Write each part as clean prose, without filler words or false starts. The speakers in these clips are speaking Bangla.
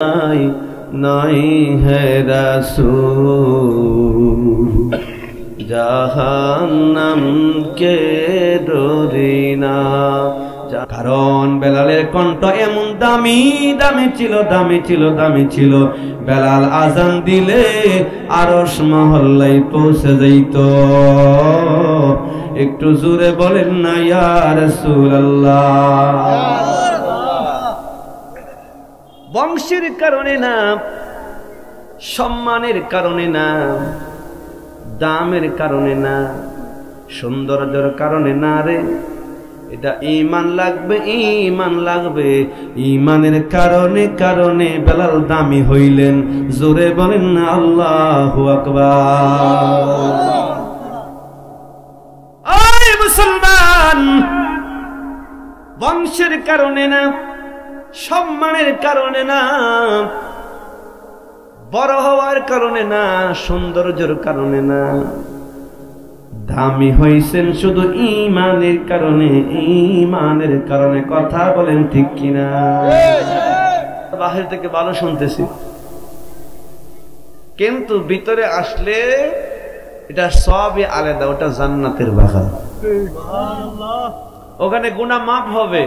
नहीं है रसूल जहन्नम के डोरिना। কারণ বেলালের কণ্ঠ এমন দামি দামি ছিল বেলাল আজান দিলে আরশ মহল্লায় পৌঁছে যাইত। একটু জোরে বলেন না ইয়া রাসূলুল্লাহ। বংশের কারণে না, সম্মানের কারণে না, দামের কারণে না, সৌন্দর্যের কারণে না রে, এটা ঈমান লাগবে, ঈমান লাগবে। ঈমানের কারণে কারণে বেলাল দামি হইলেন। জোরে বলেন না আল্লাহু আকবার। আয় মুসলমান, বংশের কারণে না, সম্মানের কারণে না, বড় হওয়ার কারণে না, সৌন্দর্যের কারণে না, দামি হইছেন শুধু ঈমানের কারণে। ঈমানের কারণে। কথা বলেন ঠিক কিনা? বাহির থেকে ভালো শুনতেছি, কিন্তু ভিতরে আসলে এটা সবই আলাদা। ওটা জান্নাতের বাগান। ওখানে গুনাহ মাফ হবে,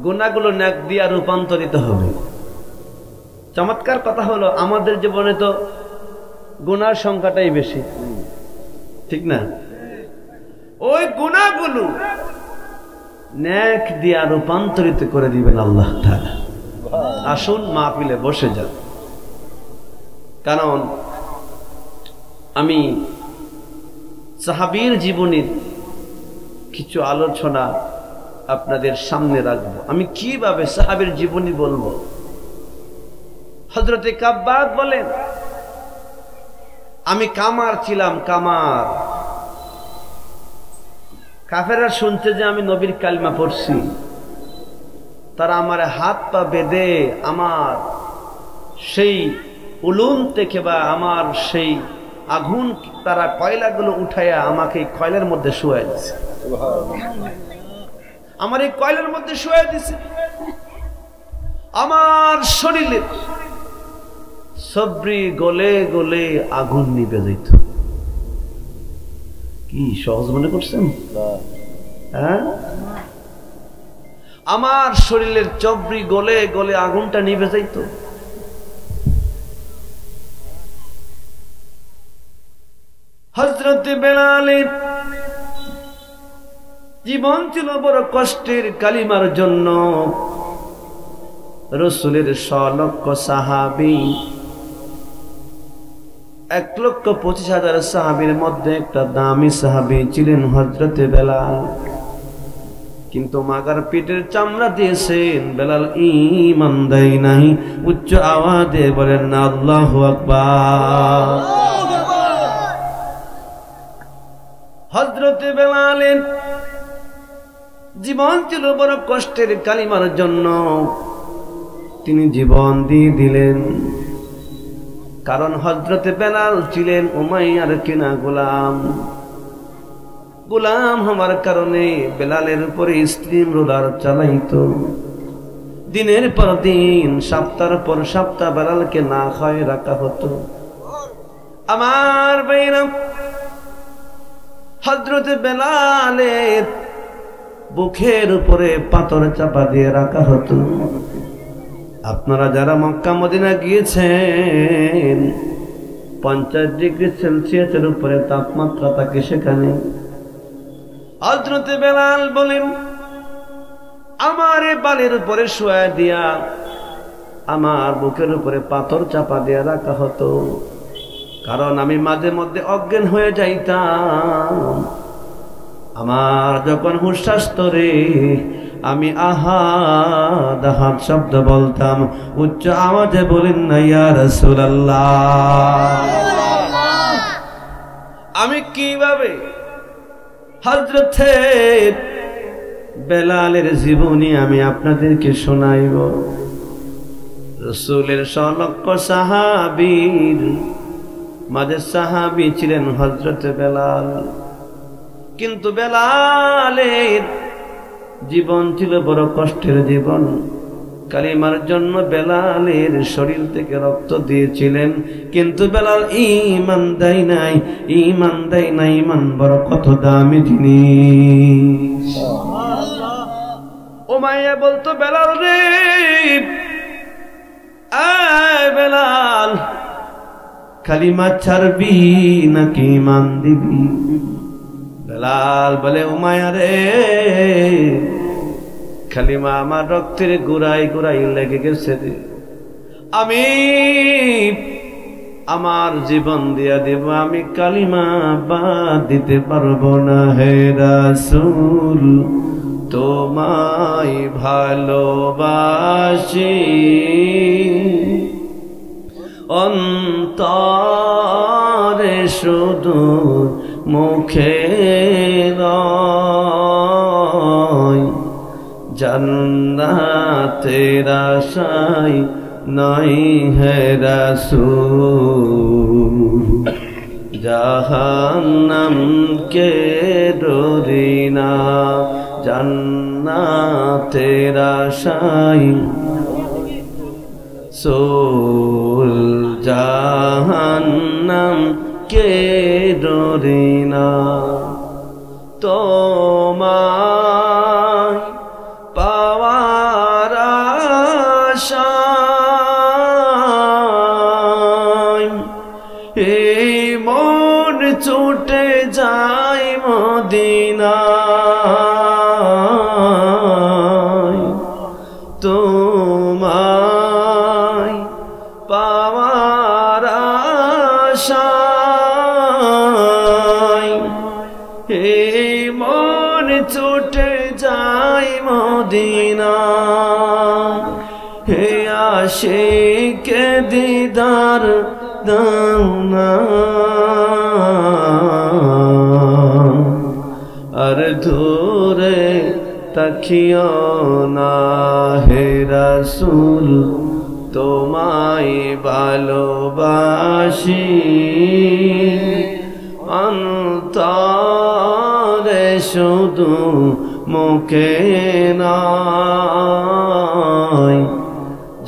গুনাহগুলো নেক দিয়ে রূপান্তরিত হবে। চমৎকার কথা হলো, আমাদের জীবনে তো গুনার সংখ্যাটাই বেশি, ঠিক না? ওই গুনাহগুলো নেক দিয়ে রূপান্তরিত করে দিবেন আল্লাহ তাআলা। আসুন মাহফিলে বসে যান, কারণ আমি সাহাবীর জীবনের কিছু আলোচনা আপনাদের সামনে রাখবো। আমি কিভাবে সাহাবীর জীবনী বলবো। হযরতে কাব্বাব বলেন, আমি কামার ছিলাম, কামার। কাফেররা শুনছে যে আমি নবীর কালিমা পড়ছি, তারা আমার হাত পা বেঁধে আমার সেই উলুম থেকে বা আমার সেই আগুন, তারা কয়লাগুলো উঠাইয়া আমাকে কয়লার মধ্যে শুয়াই দিছে। আমার এই কয়লার মধ্যে শুয়াই দিছে। আমার শরীরে সবরি গলে গলে আগুন নিভে যাইত। কি সহজ মনে করছেন? হ্যাঁ, আমার শরীরের চবরি গলে গলে আগুনটা নিভে যাইত। হযরত বেলালের জীবন ছিল বড় কষ্টের কালিমার জন্য। রাসূলের 100 লক্ষ সাহাবী, 1,25,000 সাহাবীর মধ্যে একটা দামি সাহাবী ছিলেন হযরতে বেলাল। কিন্তু মাগার পিঠের চামড়া দিয়েছেন, বেলাল ঈমান দেয় নাই। উচ্চ আওয়াজে বলেন না আল্লাহু আকবার। হযরতে বেলালের জীবন ছিল বড় কষ্টের কালিমার জন্য। তিনি জীবন দিয়ে দিলেন, কারণ হযরতে বেলাল ছিলেন উমাইয়ার কিনা গোলাম। গোলাম হওয়ার কারণে বেলালের উপরে স্ট্রিম রোলার চালাইতো। দিনের পর দিন, সপ্তাহের পর সপ্তাহ বেলালকে না খাওয়ায় রাখা হতো। আমার ভাইরা, হযরতে বেলালের বুকের উপরে পাথর চাপা দিয়ে রাখা হতো। আপনারা যারা মক্কা মদিনা গিয়েছেন, 50 ডিগ্রি সেলসিয়াসের উপরে তাপমাত্রা থাকে সেখানে। হযরতে বেলাল বলেন, আমার বালির উপরে শুয়া দিয়া আমার বুকের উপরে পাথর চাপা দিয়ে রাখা হতো, কারণ আমি মাঝে মধ্যে অজ্ঞান হয়ে যাইতাম। আমার যখন হুঁশ আসতো রে, আমি আহাদ আহাদ শব্দ বলতাম। উচ্চ আওয়াজে বলেন না ইয়া রাসূলুল্লাহ। আমি কিভাবে হযরতে বেলালের জীবনী আমি আপনাদেরকে শোনাইব। রাসূলের 100 লক্ষ সাহাবীর মাঝে সাহাবী ছিলেন হযরতে বেলাল। কিন্তু বেলালের জীবন ছিল বড় কষ্টের জীবন। কালিমার জন্য বেলালের শরীর থেকে রক্ত দিয়েছিলেন, কিন্তু বেলাল ঈমান দেয় নাই। ঈমান বড় কত দামি জিনিস। উমাইয়া বলতো, বেলাল রে, আয় বেলাল, কালিমা ছাড়বি নাকি ঈমান দিবি? বেলাল বলে, উমাইয়া রে, কালিমা আমার রক্তের গুড়াই গুড়াই লেগে গেছে রে, আমি আমার জীবন দিয়া দেব, আমি কালিমা বাদ দিতে পারবো না। হে রাসূল, তোমায় ভালোবাসি, অন্তরে শুধু মুখে নয়, জান্নাতের আশায় নাই হে রাসূল, জাহান্নামকে ডরি না, জান্নাতের আশায় সোল, জাহান্নামকে ডরি না। তোমায় পাওয়ার আশায় এই মন ছুটে যায় মদিনায়, তোমায় পাওয়ার আশায় এই মন ছুটে যায় মদিনা। হে আশিকে দিদার দাও না, আর দূরে তাকিও না। হে রাসূল, তোমায় ভালোবাসি, অন্তরে শুধু মুখে নয়,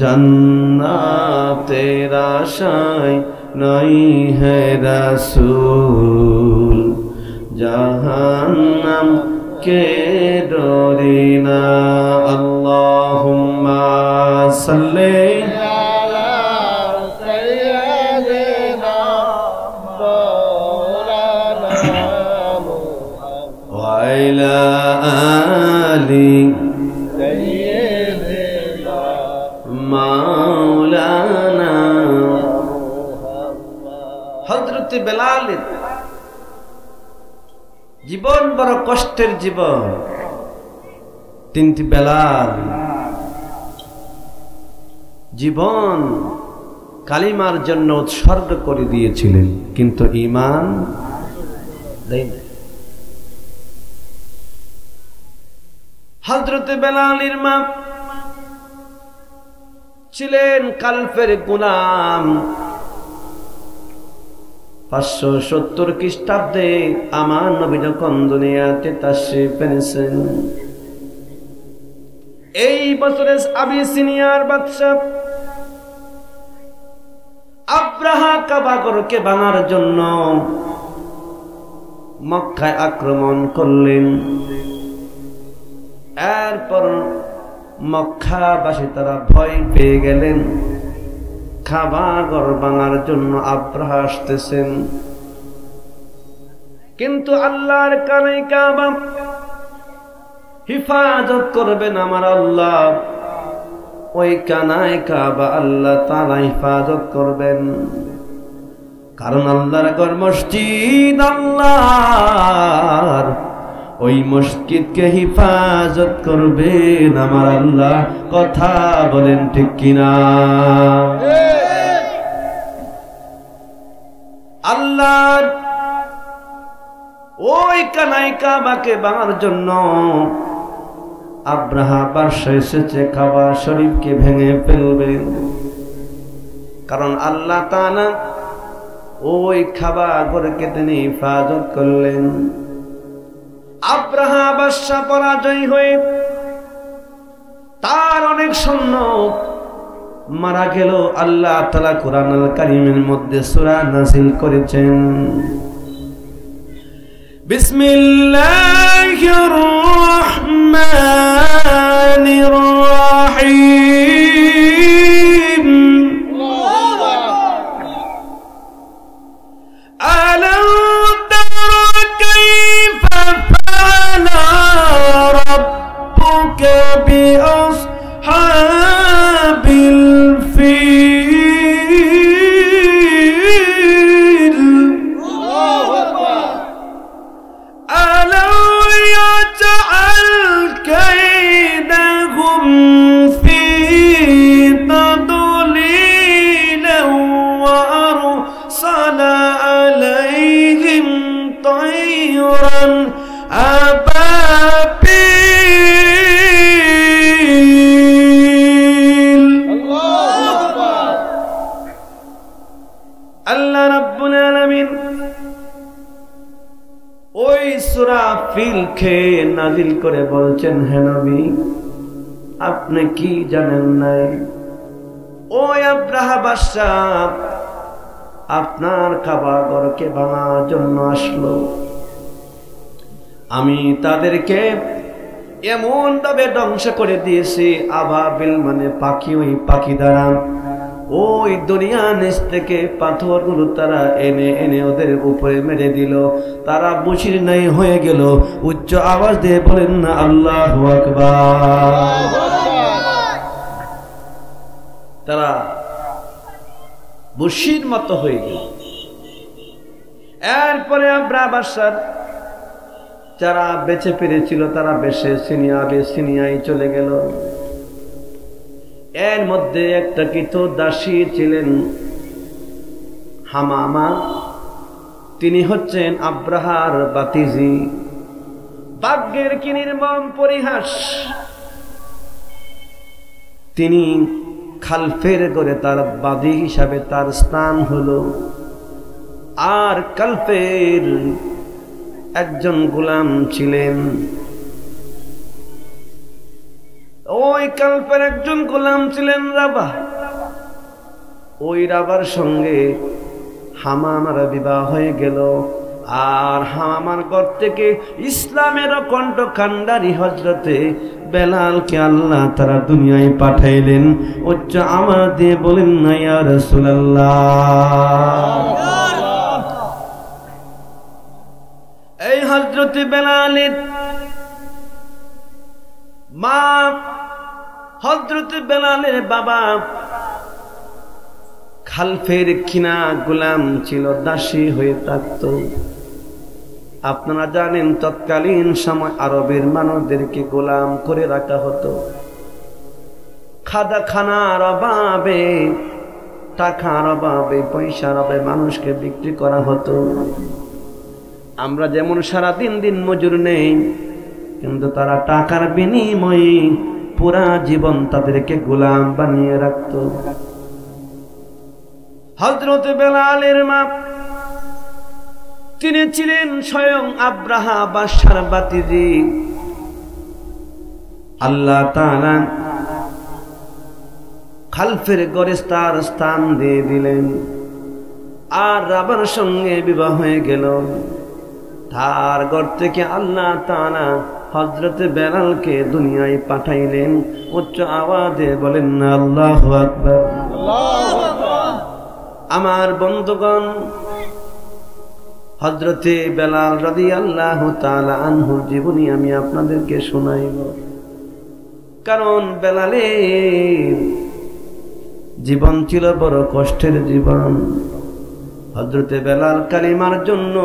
জান্নাতের আশায় নাই হে রাসূল, জাহান্নামকে ডরি না। আল্লাহুম্মা সাল্লি আলা সাইয়্যিদিনা মাওলানা ওয়া আলা আলি সাইয়্যিদিনা মাওলানা। হযরত বেলালের জীবন বড় কষ্টের জীবন। তিনটি বেলাল জীবন কালিমার জন্য উৎসর্গ করে দিয়েছিলেন, কিন্তু ঈমান দেয় না। হযরত বেলালের মা ছিলেন কালফের গোলাম। 570 খ্রিস্টাব্দে আমার নবী যখন দুনিয়াতে তাশরীফ এনেছেন, এই বছরে আবিসিনিয়ার বাদশা আব্রাহা কাবাগরকে ভাঙার জন্য মক্কায় আক্রমণ করলেন। এরপর মক্কাবাসী তারা ভয় পেয়ে গেলেন, কাবাগর ভাঙার জন্য আব্রাহা আসতেছেন। কিন্তু আল্লাহর কানে কাবা হিফাজত করবেন আমার আল্লাহ, ওই কানায় কাবা আল্লাহ তাআলা হিফাজত করবেন। কারণ আল্লাহর ঘর মসজিদ, আল্লাহর ওই মসজিদকে হিফাজত করবেন আমার আল্লাহ। কথা বলেন ঠিক কিনা? আল্লাহর ওই কানায় কাবাকে ভাঙার জন্য আব্রাহা বাদশা এসেছে, কাবা শরীফকে ভেঙে ফেলবেন। কারণ আল্লাহ তাআলা ওই কাবা ঘরকে তিনি হিফাজত করলেন। আব্রাহা বাদশা পরাজয় হয়ে তার অনেক সৈন্য মারা গেল। আল্লাহ তাআলা কোরআনুল কারীমের মধ্যে সূরা নাযিল করেছেন, বিসমিল্লাহির রহমানির রহিম, আলাম তারা কাইফা ফাআলা রাব্বুকা বিআসহাবিল ফিল, আলাম ইয়াজআল কাইদাহুম ফি তাদলিল ওয়া আরসালা আলাইহিম তায়রান আবাবিল। আল্লাহ রাব্বুল আলামিন ওই সূরা ফিলকে নাযিল করে বলছেন, হে নবী আপনি কি জানেন নাই, ওই আব্রাহা বাদশা আপনার কাবা ঘরকে ভাঙার জন্য আসলো। আমি তাদেরকে এমন ভাবে ধ্বংস করে দিয়েছি, আবাবিল মানে পাখি, ওই পাখি দ্বারা ওই দুনিয়া নিচ থেকে পাথরগুলো তারা এনে এনে ওদের উপরে মেরে দিল। তারা বশির নাই হয়ে গেল। উচ্চ আওয়াজ দিয়ে বলেন না আল্লাহু আকবার। তারা বশির মতো হয়ে গেল। এরপরে আব্রাহা বাদশা যারা বেঁচে পেরেছিল তারা বেশে সিনিয়ায় চলে গেল। এর মধ্যে একটা কিতো দাসী ছিলেন হামামা, তিনি হচ্ছেন আব্রাহার বাতিজি। ভাগ্যের কি নির্মম পরিহাস, তিনি খালফের করে তার বাদী হিসাবে তার স্থান হলো। আর খালফের একজন গোলাম ছিলেন, ওই কালপের একজন গোলাম ছিলেন রাবা। ওই রাবার সঙ্গে হামামার বিবাহ হয়ে গেল। আর হামামার ঘর থেকে ইসলামের কণ্ঠ কান্ডারি হযরতে বেলালকে আল্লাহ তারা দুনিয়ায় পাঠাইলেন। উচ্চ আওয়াজ দিয়ে বলেন না ইয়া রাসূলুল্লাহ। এই হযরতে বেলালের মা, হযরতে বেলালের বাবা খালফের কিনা গোলাম ছিল, দাসী হয়ে থাকত। আপনারা জানেন তৎকালীন সময় আরবের মানুষদেরকে গোলাম করে রাখা হতো। খানার অভাবে, টাকার অভাবে, পয়সার অভাবে মানুষকে বিক্রি করা হতো। আমরা যেমন সারাদিন দিন মজুর নেই, কিন্তু তারা টাকার বিনিময়ে পুরা জীবন তাদেরকে গোলাম বানিয়ে রাখত। হযরত বেলালের মা, তিনি ছিলেন স্বয়ং আব্রাহা বাদশার বাতিজি। আল্লাহ তাআলা খালফের ঘরে তার স্থান দিয়ে দিলেন। আর রাবার সঙ্গে বিবাহ হয়ে গেল। তার ঘর থেকে আল্লাহ তাআলা হযরতে বেলালকে দুনিয়ায় পাঠাইলেন। উচ্চ আওয়াজে বলেন না আল্লাহু আকবার। আল্লাহু আকবার। আমার বন্ধুগণ, হযরতে বেলাল রাদিয়াল্লাহু তাআলা আনহুর জীবনী আমি আপনাদেরকে শোনাইব। কারণ বেলালের জীবন ছিল বড় কষ্টের জীবন। হযরতে বেলাল কালিমার জন্য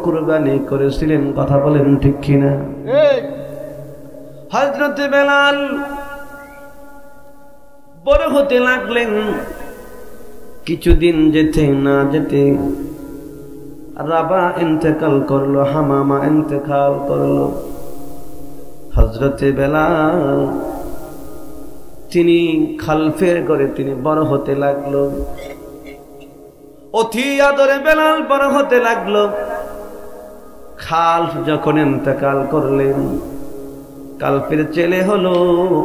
কুরবানি করেছিলেন, কথা বলেন ঠিক কিনা? হযরতে বেলাল বড় হতে লাগলেন। কিছুদিন যেতে না যেতে রাবা ইন্তেকাল করলো, হামামা ইন্তেকাল করলো। হযরতে বেলাল তিনি খালফের ঘরে তিনি বড় হতে লাগলো। অতি আদরে বেলাল বড় হতে লাগলো। খালফ যখন ইন্তেকাল করলেন, কালপের ছেলে হলো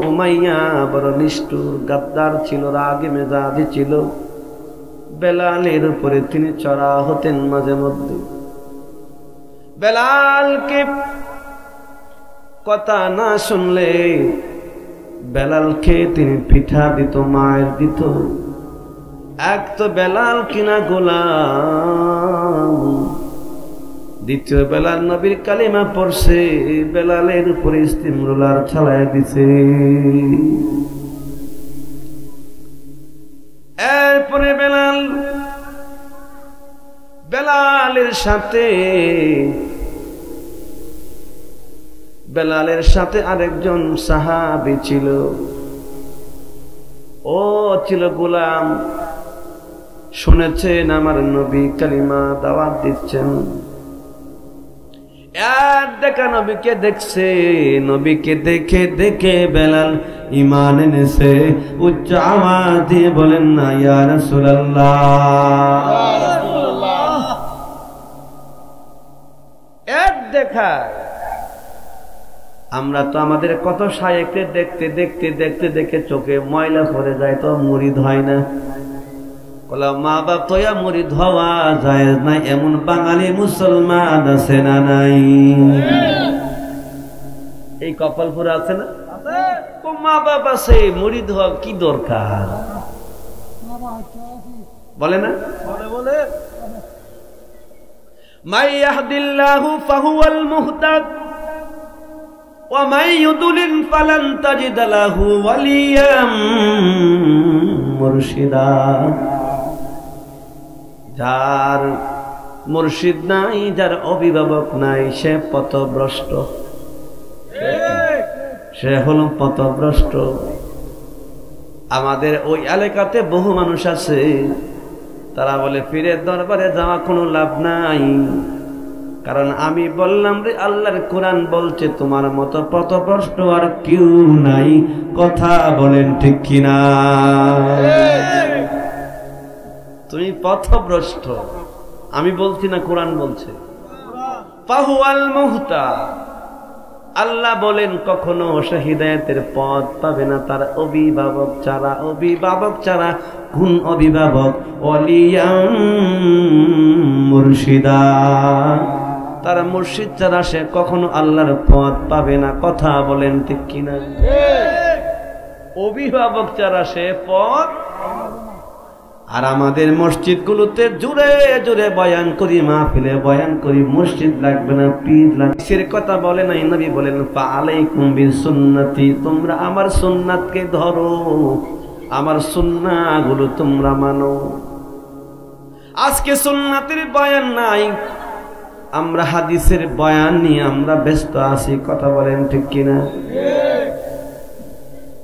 উমাইয়া, বড় নিষ্ঠুর গাদ্দার ছিল, রাগে মেজাজি ছিল। বেলালের উপরে তিনি চড়া হতেন মাঝে মধ্যে। বেলালকে কথা না শুনলে বেলালকে তিনি পিঠা দিত, মায়ের দিত। এক তো বেলাল কিনা গোলাম, দ্বিতীয় বেলাল নবীর কালিমা পড়ছে, বেলালের উপরে ইস্তিমরুলার চালায় দিছে। এরপরে বেলালের সাথে আরেকজন সাহাবী ছিল, ও ছিল গোলাম। শুনেছেন আমার নবী কালিমা দাওয়াত দিচ্ছেন, এক দেখা নবীকে দেখছে। নবীকে দেখে দেখে বেলাল ঈমান এনেছে। উচ্চ আওয়াজ দিয়ে বলেন না ইয়া রাসূলুল্লাহ। এক দেখা আমরা তো আমাদের কত শায়েখকে দেখতে দেখতে দেখতে দেখে চোখে ময়লা পড়ে যায়, তো মুরিদ হয় না। মা বাপ তো মুরিদ হওয়া যায় না, এমন বাঙালি মুসলমান আছে না নাই? এই কপালপুর আছে না? মা বাপ আছে, মুরিদ হওয়া কি দরকার বলে না? বলে মাই ইয়াহদিল্লাহু ফাহুয়াল মুহতাদ ওয়া মাই ইউদ্লিল ফালান তাজিদ লাহু ওয়ালিয়াম মুরশিদা। যার মুর্শিদ নাই, যার অভিভাবক নাই, সে পথভ্রষ্ট, সে হলো পথভ্রষ্ট। আমাদের ওই এলাকাতে বহু মানুষ আছে, তারা বলে পীরের দরবারে যাওয়া কোনো লাভ নাই, কারণ আমি বললাম রে আল্লাহর কোরআন বলছে তোমার মতো পথভ্রষ্ট আর কেউ নাই। কথা বলেন ঠিক কিনা? তুমি পথভ্রষ্ট, আমি বলছি না, কোরআন বলছে। ফাহুয়াল মুহতাদ, আল্লাহ বলেন কখনো সে হিদায়াতের পথ পাবে না তার অভিভাবক ছাড়া। অভিভাবক ছাড়া কোন অভিভাবক? ওয়ালিয়াম মুরশিদা, তার মুর্শিদ ছাড়া সে কখনো আল্লাহর পথ পাবে না। কথা বলেন ঠিক কিনা? অভিভাবক ছাড়া সে পথ। আর আমাদের মসজিদগুলোতে জুড়ে জুড়ে বয়ান করি, মাহফিলে বয়ান করি, মসজিদ লাগবে না, পীর লাগবে। সে কথা বলে নাই, নবী বলেন ফাআলাইকুম বিসুন্নতি, তোমরা আমার সুন্নাতকে ধরো, আমার সুন্নাহগুলো তোমরা মানো। আজকে সুন্নাতের বয়ান নাই, আমরা হাদিসের বয়ান নিয়ে আমরা ব্যস্ত আছি। কথা বলেন ঠিক কিনা?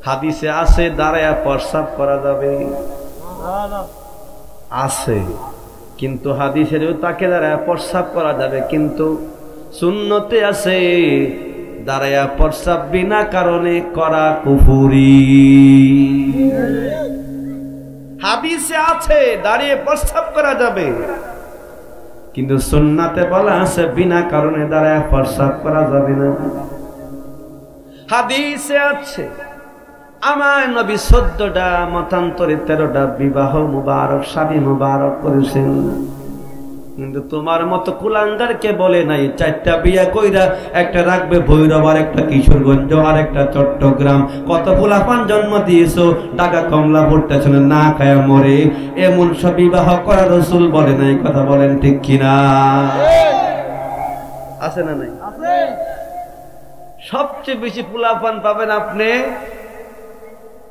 হাদিসে আছে দাঁড়ায়া প্রস্রাব করা যাবে, আছে, কিন্তু হাদিসেরও তাকে দাঁড়ায়া প্রস্রাব করা যাবে, কিন্তু সুন্নতে আছে দাঁড়ায়া প্রস্রাব বিনা কারণে করা কুফরি। হাদিসে আছে দাঁড়িয়ে প্রস্রাব করা যাবে, কিন্তু সুন্নাতে বলা আছে বিনা কারণে দাঁড়ায়া প্রস্রাব করা যাবে না। হাদিসে আছে আমার নবী 14টা মতান্তরে 13টা বিবাহ মুবারক, শাদী মুবারক করেছেন, কিন্তু তোমার মতো কুলাঙ্গারকে বলে নাই 4টা বিয়া কইরা একটা রাখবে ভৈরব, আর একটা কিশোরগঞ্জ, আর একটা চট্টগ্রাম। কত পোলাপান জন্ম দিয়েছো, ঢাকা কমলাপুর স্টেশনে না খায়া মরে, এমন সব বিবাহ করা রাসূল বলে নাই। কথা বলেন ঠিক কিনা? আছে না নাই? সবচেয়ে বেশি পোলাপান পাবেন আপনি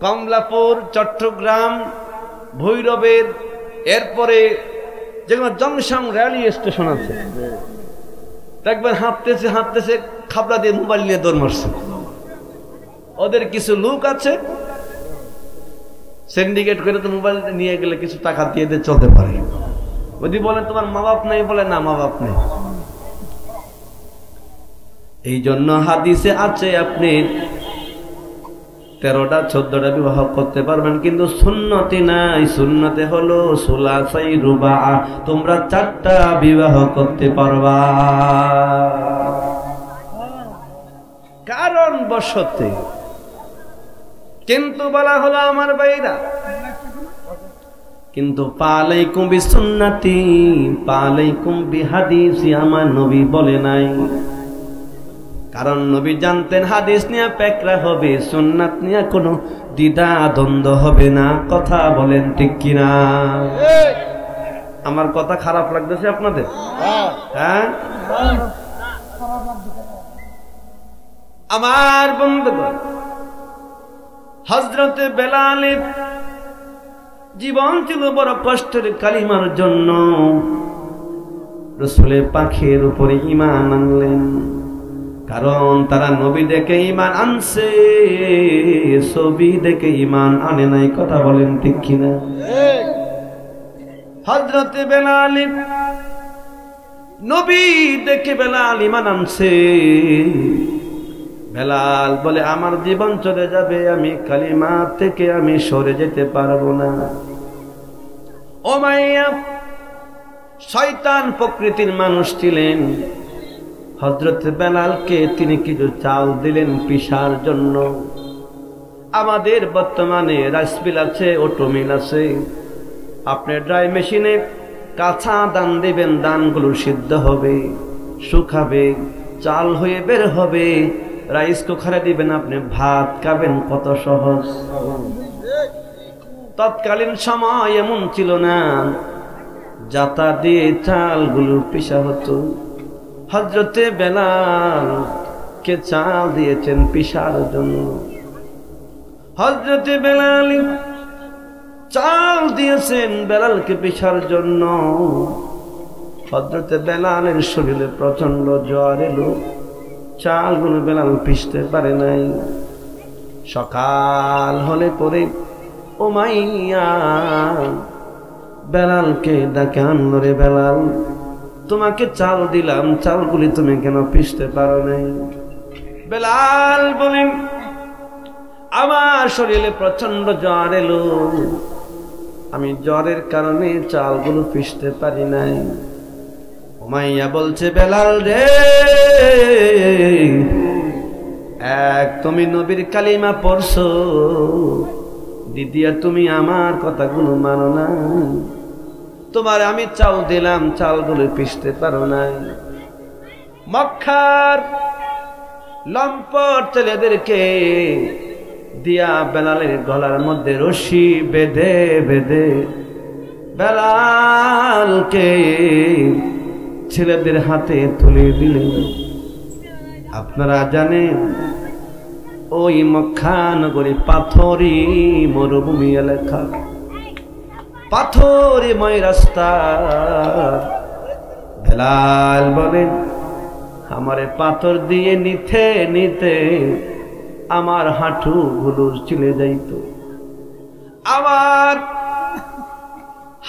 কমলাপুর, চট্টগ্রাম, ভৈরবের, এরপরে যেগুলো জংশন রেলওয়ে স্টেশন আছে, দেখবেন হাঁটতেছে হাঁটতেছে খাবলা দিয়ে মোবাইল নিয়ে দৌড় মারছে। ওদের কিছু লোক আছে সিন্ডিকেট করে, তো মোবাইল নিয়ে গেলে কিছু টাকা দিয়ে দিয়ে চলতে পারে। যদি বলেন তোমার মা বাপ নেই, বলে না মা বাপ নেই। এই জন্য হাদিসে আছে আপনি 13টা 14টা বিবাহ করতে পারবেন, কিন্তু সুন্নতি নাই। সুন্নতে হলো সুলাসাই রুবা, তোমরা 4টা বিবাহ করতে পারবা। কারণ কারণবশতে। কিন্তু বলা হলো আমার ভাইরা, কিন্তু পালাইকুম বিসুন্নতি পালাইকুম বিহাদিসি, আমার নবী বলে নাই। কারণ নবী জানতেন হাদিস নিয়ে পেকরা হবে, সুন্নাত নিয়ে কোনো দ্বিধা দ্বন্দ্ব হবে না। কথা বলেন ঠিক কিনা? আমার কথা খারাপ লাগতেছে আপনাদের? হ্যাঁ, আমার বন্ধুগণ, হযরতে বেলালের জীবন ছিল বড় কষ্টের কালিমার জন্য। রাসূলের পাখের উপরে ঈমান আনলেন, কারণ তারা নবী দেখে ঈমান আনছে, ছবি দেখে ঈমান আনে নাই। কথা বলেন ঠিক কিনা? হযরতে বেলাল নবী দেখে বেলাল ঈমান আনছে। বেলাল বলে আমার জীবন চলে যাবে, আমি কালিমা থেকে আমি সরে যেতে পারবো না। উমাইয়া শয়তান প্রকৃতির মানুষ ছিলেন। হযরত বেলালকে তিনি কিছু চাল দিলেন পিসার জন্য। আমাদের বর্তমানে রাইস মিল আছে, অটো মিল আছে, আপনি ড্রাই মেশিনে কাঁচা ধান দিবেন, ধানগুলো সিদ্ধ হবে, শুকাবে, চাল হয়ে বের হবে, রাইস কুকারে দিবেন, আপনি ভাত খাবেন। কত সহজ। তৎকালীন সময় এমন ছিল না, জাতা দিয়ে চালগুলো পিষা হতো। হযরতে বেলাল কে চাল দিয়েছেন পিষার জন্য। হযরতে বেলাল চাল দিয়েছেন বেলালকে পিষার জন্য। হযরতে বেলালের শরীরে প্রচন্ড জ্বর এলো, চালগুলো বেলাল পিষতে পারে নাই। সকাল হলে পরে উমাইয়া বেলালকে ডাকে আনলো, রে বেলাল, তোমাকে চাল দিলাম, চালগুলি তুমি কেন পিষতে পারো নাই? বেলাল বলেন, আমার শরীরে প্রচন্ড জ্বর এলো, আমি জ্বরের কারণে চালগুলো পিষতে পারি নাই। উমাইয়া বলছে, বেলাল রে, এক তুমি নবীর কালিমা পড়ছো, দ্বিতীয় তুমি আমার কথাগুলো মানো না। তোমার আমি চাল দিলাম, চালগুলো পিষতে পারো নাই। মক্কার লম্পট ছেলেদেরকে দিয়া বেলালের গলার মধ্যে রশি বেঁধে বেঁধে বেলালকে ছেলেদের হাতে তুলে দিলেন। আপনারা জানেন ওই মক্কা নগরী পাথরি মরুভূমি এলাকা, পাথরময় রাস্তা। বেলাল বলেন, আমারে পাথর দিয়ে নিতে নিতে আমার হাঁটু গুলো চলে যাইত, আমার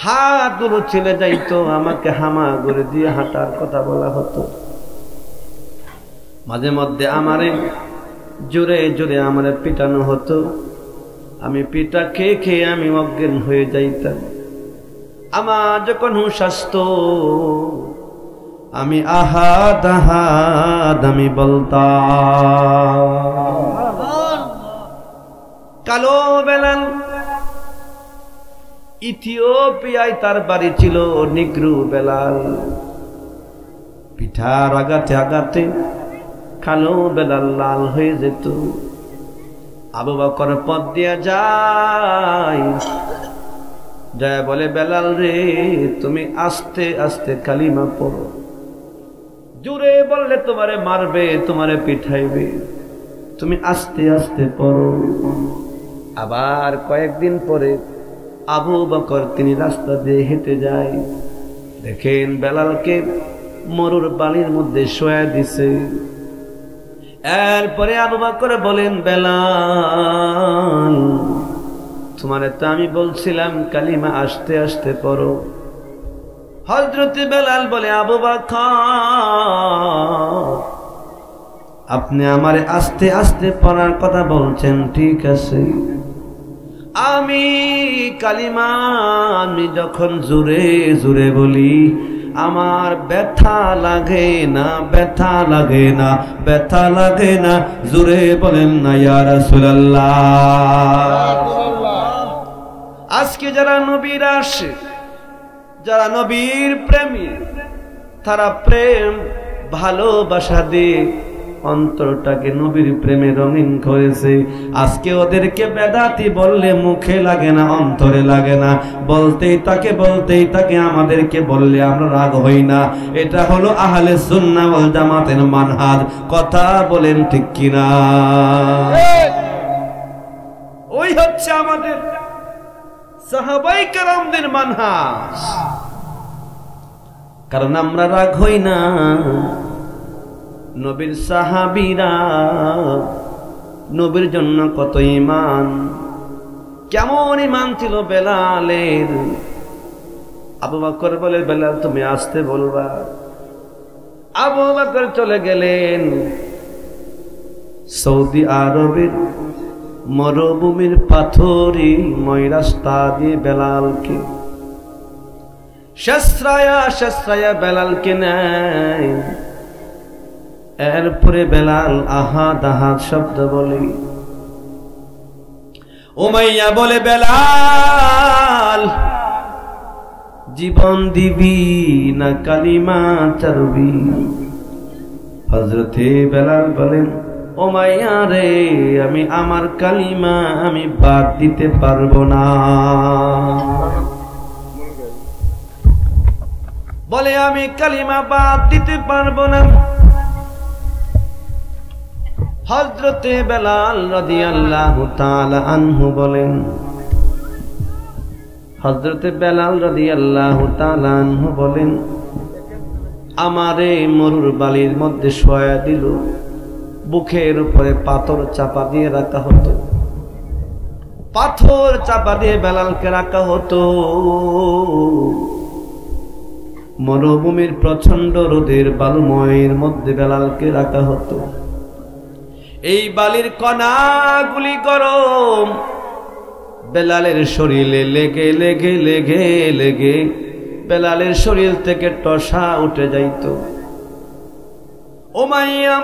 হাত গুলো চলে যাইত, আমাকে হামা করে দিয়ে হাঁটার কথা বলা হতো। মাঝে মধ্যে আমারে জোরে জোরে আমারে পিটানো হতো, আমি পিটা খেয়ে খেয়ে আমি অজ্ঞান হয়ে যাইতাম। আমার যখন হুঁশ আসতো, আমি আহাদ আহাদ আমি বলতাম। কালো বেলাল ইথিওপিয়ায় তার বাড়ি ছিল, নিগ্রু বেলাল। পিঠার আগাতে আগাতে কালো বেলাল লাল হয়ে যেত। আবু বকর পথ দিয়া যায়, যায় বলে, বেলাল রে, তুমি আস্তে আস্তে কালিমা পড়ো, জোরে বললে তোমারে মারবে, তোমারে পিঠাইবে, তুমি আস্তে আস্তে পড়ো। আবার কয়েকদিন পরে আবু বকর তিনি রাস্তা দিয়ে হেঁটে যায়, দেখেন বেলালকে মরুর বালির মধ্যে শোয়া দিছে। এরপরে আবু বকর বলেন, বেলাল, তোমারে তো আমি বলছিলাম কালিমা আস্তে আস্তে পড়ো। হযরতে বেলাল বলে, আবু বকর, আপনি আমারে আস্তে আস্তে পড়ার কথা বলছেন, ঠিক আছে, আমি কালিমা আমি যখন জোরে জোরে বলি, আমার ব্যথা লাগে না, ব্যথা লাগে না, ব্যথা লাগে না, জোরে বলেন না ইয়া রাসূলুল্লাহ। আজকে যারা নবীর আশিক, যারা নবীর প্রেমী, তারা প্রেম ভালোবাসা দিয়ে অন্তরটাকে নবীর প্রেমে রঙিন করেছে। আজকে ওদেরকে বেদাতি বললে মুখে লাগে না, অন্তরে লাগে না, বলতেই তাকে আমাদেরকে বললে আমরা রাগ হই না। এটা হলো আহলে সুন্নাহ ওয়াল জামাতের মানহাজ। কথা বলেন ঠিক কিনা? ওই হচ্ছে আমাদের সাহাবায়ে কেরামদের মানহাজ। কারণ আমরা রাগ হই না। নবীর সাহাবীরা নবীর জন্য কত ঈমান, কেমন ঈমান ছিল বেলালের। আবু বকর বলে, বেলাল তুমি আসতে বলবা। আবু বকর চলে গেলেন সৌদি আরবের মরুভূমির পাথরি ময়রাস্তা দিয়ে বেলালকে শেষরায়া বেলালকে নেয়। এরপরে বেলাল আহাদ আহাদ শব্দ বলে। উমাইয়া বলে, বেলাল জীবন দিবি না কালিমা চারবি? হযরতে বেলাল বলেন, উমাইয়া রে, আমি আমার কালিমা আমি বাদ দিতে পারবো না। বলে, আমি কালিমা বাদ দিতে পারবো না। হযরতে বেলাল রাদিয়াল্লাহু তাআলা আনহু বলেন, হযরতে বেলাল রাদিয়াল্লাহু তাআলা আনহু বলেন, আমারে মরুর বালির মধ্যে শোয়া দিল, বুকের উপরে পাথর চাপা দিয়ে রাখা হতো, পাথর চাপা দিয়ে বেলালকে রাখা হতো। মরুভূমির প্রচন্ড রোদের বালুময়ের মধ্যে বেলালকে রাখা হতো। এই বালির কণাগুলি গরম বেলালের শরীরে লেগে লেগে লেগে লেগে বেলালের শরীর থেকে টসা উঠে যাইত। উমাইয়া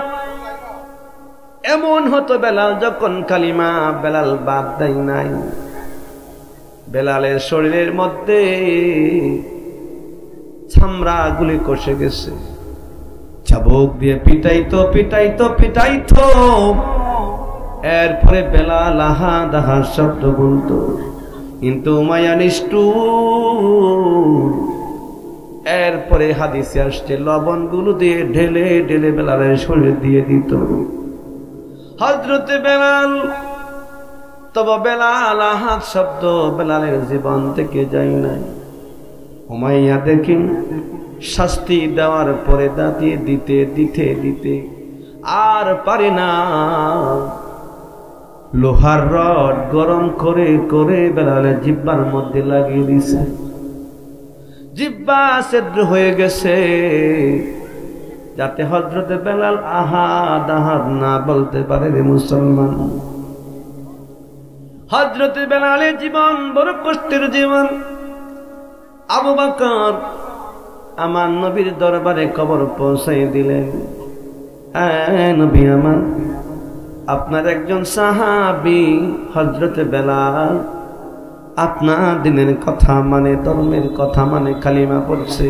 এমন হতো, বেলাল যখন কালিমা বেলাল বাদ দেয় নাই, বেলালের শরীরের মধ্যে চামড়াগুলি কষে গেছে। চাবুক দিয়ে পিটাইতো পিটাইতো পিটাইতো। এরপরে বেলাল আহাদ আহাদ শব্দ বলতো, কিন্তু উমাইয়া নিষ্ঠুর। এরপরে হাদিসে আসছে, লবণগুলো দিয়ে ঢেলে ঢেলে বেলালের শরীরে দিয়ে দিত। হযরতে বেলাল, তবে বেলাল আহাদ শব্দ বেলালের জীবন থেকে যায় নাই। উমাইয়া দেখেন শাস্তি দেওয়ার পরে দাঁতিয়ে দিতে দিতে দিতে আর পারে না, লোহার রড গরম করে করে বেলালের জিহ্বার মধ্যে লাগিয়ে দিছে। জিহ্বা ছিদ্র হয়ে গেছে, যাতে হযরতে বেলাল আহাদ আহাদ না বলতে পারে। রে মুসলমান, হযরতে বেলালের জীবন বড় কষ্টের জীবন। আবু বকর আমার নবীর দরবারে খবর পৌঁছাই দিলেন, নবী আমার, আপনার একজন সাহাবী হযরতে বেলাল আপনার দিনের কথা মানে, ধর্মের কথা মানে, কালিমা পড়ছে,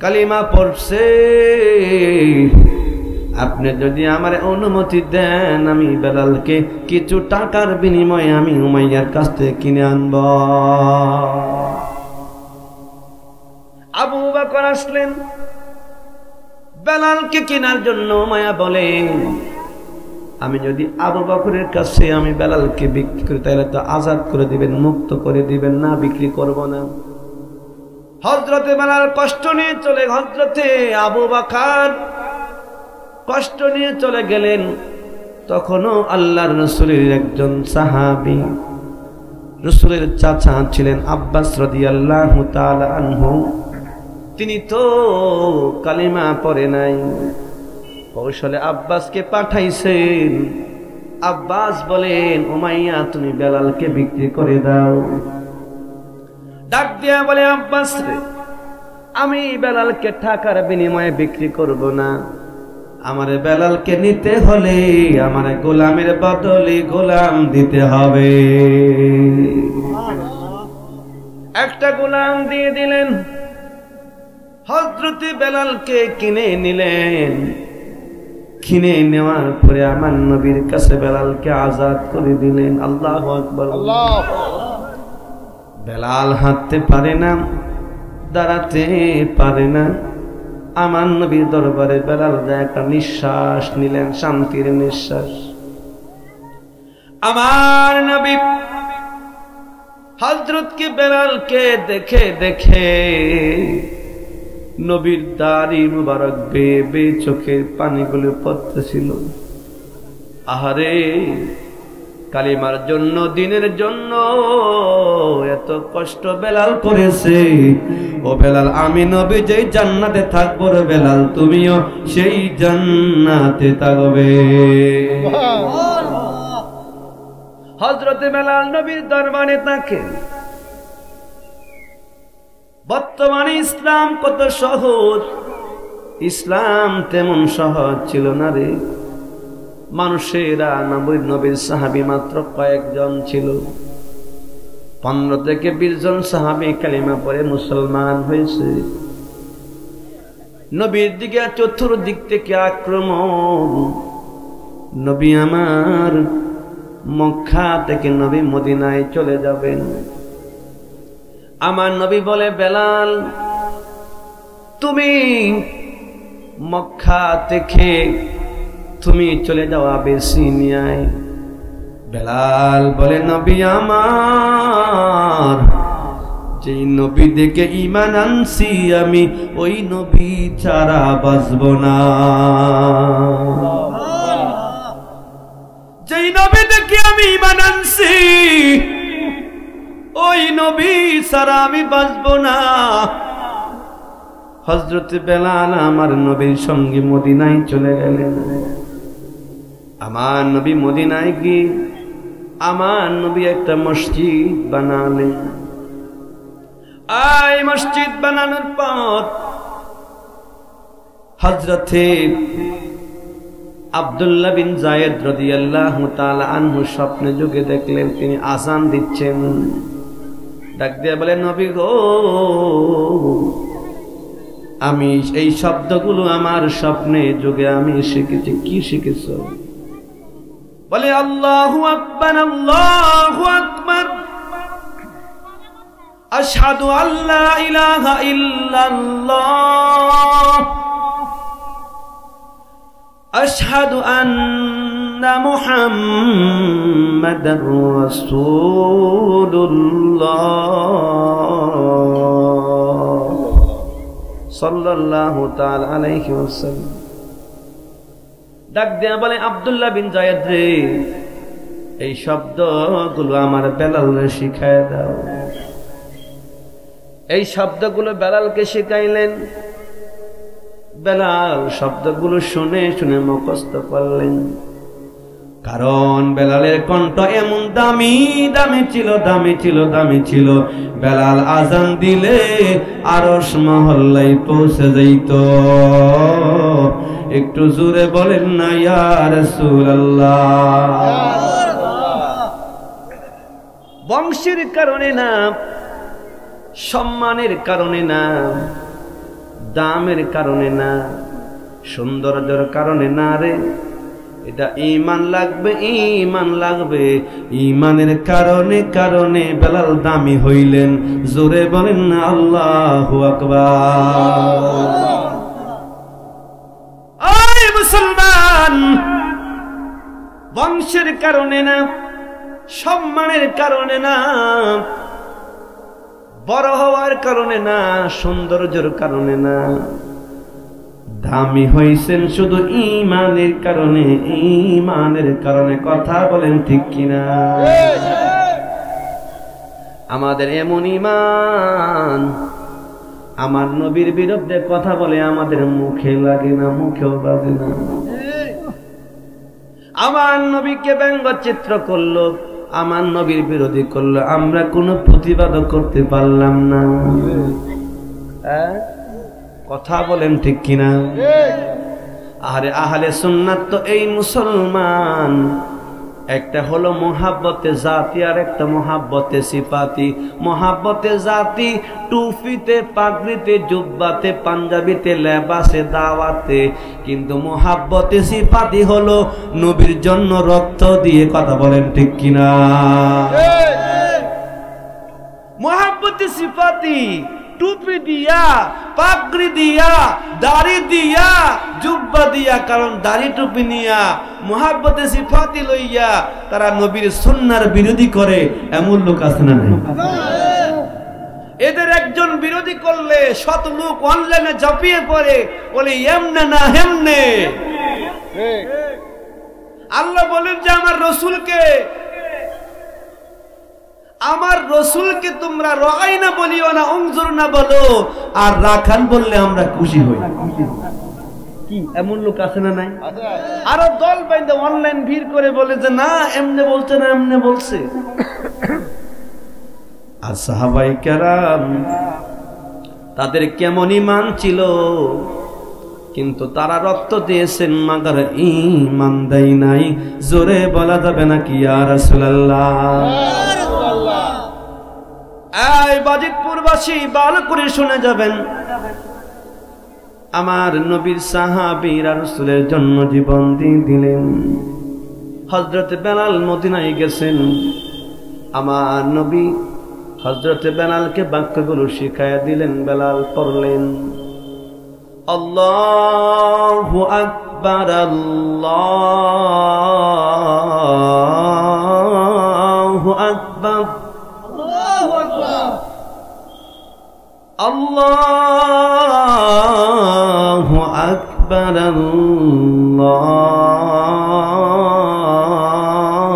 কালিমা পড়ছে। আপনি যদি আমার অনুমতি দেন, আমি বেলালকে কিছু টাকার বিনিময়ে আমি উমাইয়ার কাছ থেকে কিনে আনব। আবু বকর আসলেন বেলালকে কেনার জন্য। উমাইয়া বলে, আমি যদি আবু বকরের কাছে আমি বেলালকে বিক্রি করি, তাহলে তো আজাদ করে দিবেন, মুক্ত করে দিবেন, না বিক্রি করব না। হযরতে বেলাল কষ্ট নিয়ে চলে, হযরতে আবু বকর কষ্ট নিয়ে চলে গেলেন। তখনও আল্লাহর রাসূলের একজন সাহাবী, রাসূলের চাচা ছিলেন আব্বাস রাদিয়াল্লাহু তাআলা আনহু, তিনি তো কালিমা পড়ে নাই। কৌশলে আব্বাসকে পাঠাইছেন। আব্বাস বলেন, উমাইয়া তুমি বেলালকে বিক্রি করে দাও। ডাক দিয়া বলে, আব্বাস রে, আমি বেলালকে টাকার বিনিময়ে বিক্রি করব না, আমার বেলালকে নিতে হলে আমার গোলামের বদলে গোলাম দিতে হবে। একটা গোলাম দিয়ে দিলেন, হযরত বেলালকে কিনে নিলেন। কিনে নেওয়ার পরে আমার নবীর কাছে বেলালকে আজাদ করে দিলেন। আল্লাহু আকবার। বেলাল হাঁটতে পারে না, দাঁড়াতে পারে না। আমার নবীর দরবারে বেলাল একটা নিঃশ্বাস নিলেন, শান্তির নিঃশ্বাস। আমার নবী হযরতকে বেলালকে দেখে দেখে নবীর দাড়ি মুবারক বেয়ে বেয়ে চোখের পানিগুলো পড়তেছিল। আহারে, কালিমার জন্য, দিনের জন্য এত কষ্ট বেলাল করেছে। ও বেলাল, আমি নবী যেই জান্নাতে থাকবো রে বেলাল, তুমিও সেই জান্নাতে থাকবে। হযরতে বেলাল নবীর দরবারে থাকে। বর্তমানে ইসলাম কত সহজ, ইসলাম তেমন সহজ ছিল না রে। মানুষেরা নবীর সাহাবী মাত্র কয়েকজন ছিল। 15 থেকে 20 জন সাহাবী কালিমা পড়ে মুসলমান হয়েছে। নবীর দিকে চতুর্দিক থেকে আক্রমণ। নবী আমার মক্কা থেকে নবী মদিনায় চলে যাবেন। আমার নবী বলে, বেলাল তুমি মক্কা থেকে তুমি চলে যাও আবিসিনিয়ায়। বেলাল বলে, নবী আমার, যেই নবী দেখে ঈমান আনছি আমি, ওই নবী ছাড়া বাঁচব না। যেই নবী দেখে আমি ঈমান আনছি, ওই নবী ছাড়া আমি বাঁচব না। হযরত বেলাল আমার নবীর সঙ্গে মদিনায় চলে গেলেন। আমার নবী মদিনায় গিয়ে আমার নবী একটা মসজিদ বানালেন। এই মসজিদ বানানোর পর হযরতে আব্দুল্লাহ বিন যায়েদ রাদিয়াল্লাহু তাআলা আনহু স্বপ্নে যুগে দেখলেন তিনি আযান দিচ্ছেন। ডাক দিয়ে বলেন, নবী গো, আমি এই শব্দগুলো আমার স্বপ্নে যুগে আমি শিখেছি। কি শিখেছ? বলে, আল্লাহু আকবার, আল্লাহু আকবার, আশহাদু আল্লা ইলাহা ইল্লাল্লাহ, আশহাদু আন্না মুহাম্মাদার রাসূলুল্লাহ সাল্লাল্লাহু তাআলা আলাইহি ওয়াসাল্লাম। ডাক দিয়া বলে, আব্দুল্লাহ বিন যায়েদ রে, এই শব্দগুলো আমার বেলালকে শিখায় দাও। এই শব্দগুলো বেলালকে শিখাইলেন। বেলাল শব্দগুলো শুনে শুনে মুখস্থ করলেন। কারণ বেলালের কণ্ঠ এমন দামি দামি ছিল, দামি ছিল, দামি ছিল। বেলাল আজান দিলে আরশ মহল্লায় পৌঁছে যাইত। একটু জোরে বলেন না ইয়া রাসূলুল্লাহ। বংশের কারণে না, সম্মানের কারণে না, দামের কারণে না, সৌন্দর্যের কারণে না রে। এটা ঈমান লাগবে, ঈমান লাগবে। ঈমানের কারণে কারণে বেলাল দামি হইলেন। জোরে বলেন না আল্লাহু আকবার। ওই মুসলমান, বংশের কারণে না, সম্মানের কারণে না, বড় হওয়ার কারণে না, সৌন্দর্যের কারণে না, দামি হইছেন শুধু ঈমানের কারণে। ঈমানের কারণে। কথা বলেন ঠিক কিনা? আমাদের এমন ঈমান, আমার নবীর বিরুদ্ধে কথা বলে আমাদের মুখে লাগে না, মুখেও বাজে না। আমার নবীকে ব্যঙ্গচিত্র করলো, আমার নবীর বিরোধী করলো, আমরা কোনো প্রতিবাদ করতে পারলাম না। কথা বলেন ঠিক কিনা? আরে আহলে সুন্নাত তো এই মুসলমান। একটা হলো মোহাব্বতে জাতি আর একটা মোহাব্বতে সিফাতি। মোহাব্বতে জাতি টুপিতে, পাগড়িতে, জুব্বাতে, পাঞ্জাবিতে, লেবাসে, দাওয়াতে। কিন্তু মোহাব্বতে সিফাতি হলো নবীর জন্য রক্ত দিয়ে। কথা বলেন ঠিক কিনা? মোহাব্বতে সিফাতি টুপি দিয়া, পাগড়ি দিয়া, দাড়ি দিয়া, জুব্বা দিয়া। কারণ দাড়ি টুপি নিয়া, মোহাব্বতে সিফাতি লইয়া তারা নবীর সুন্নাহর বিরোধী করে, এমন লোক আছে না নাই? এদের একজন বিরোধী করলে শত লোক অনলাইনে ঝাঁপিয়ে পড়ে, বলে এমনে না হেমনে। আল্লাহ বলেন যে আমার রসুলকে তোমরা রাই না বলিও না, উনজুর না বলো, আর রাখান বললে আমরা খুশি হই। কি এমন লোক আছে না নাই? আরো দল বাইন্দে অনলাইন ভিড় করে বলে যে না এমনে বলছে না এমনে বলছে। আর সাহাবায়ে কেরাম তাদের কেমন ঈমান ছিল, কিন্তু তারা রক্ত দিয়েছেন মাগার ঈমান দেয় নাই। জোরে বলা যাবে না কি ইয়া রাসূলুল্লাহ? এই বাজিতপুরবাসী ভালো করে শুনে যাবেন, আমার নবীর সাহাবীরা রাসূলের জন্য জীবন দিয়ে দিলেন। হযরত বেলাল মদিনায় গেছেন, আমার নবী হযরত বেলালকে বাক্যগুলো শিখায়া দিলেন। বেলাল পড়লেন আল্লাহু আকবার, আল্লাহু আকবার, আল্লাহু আকবার,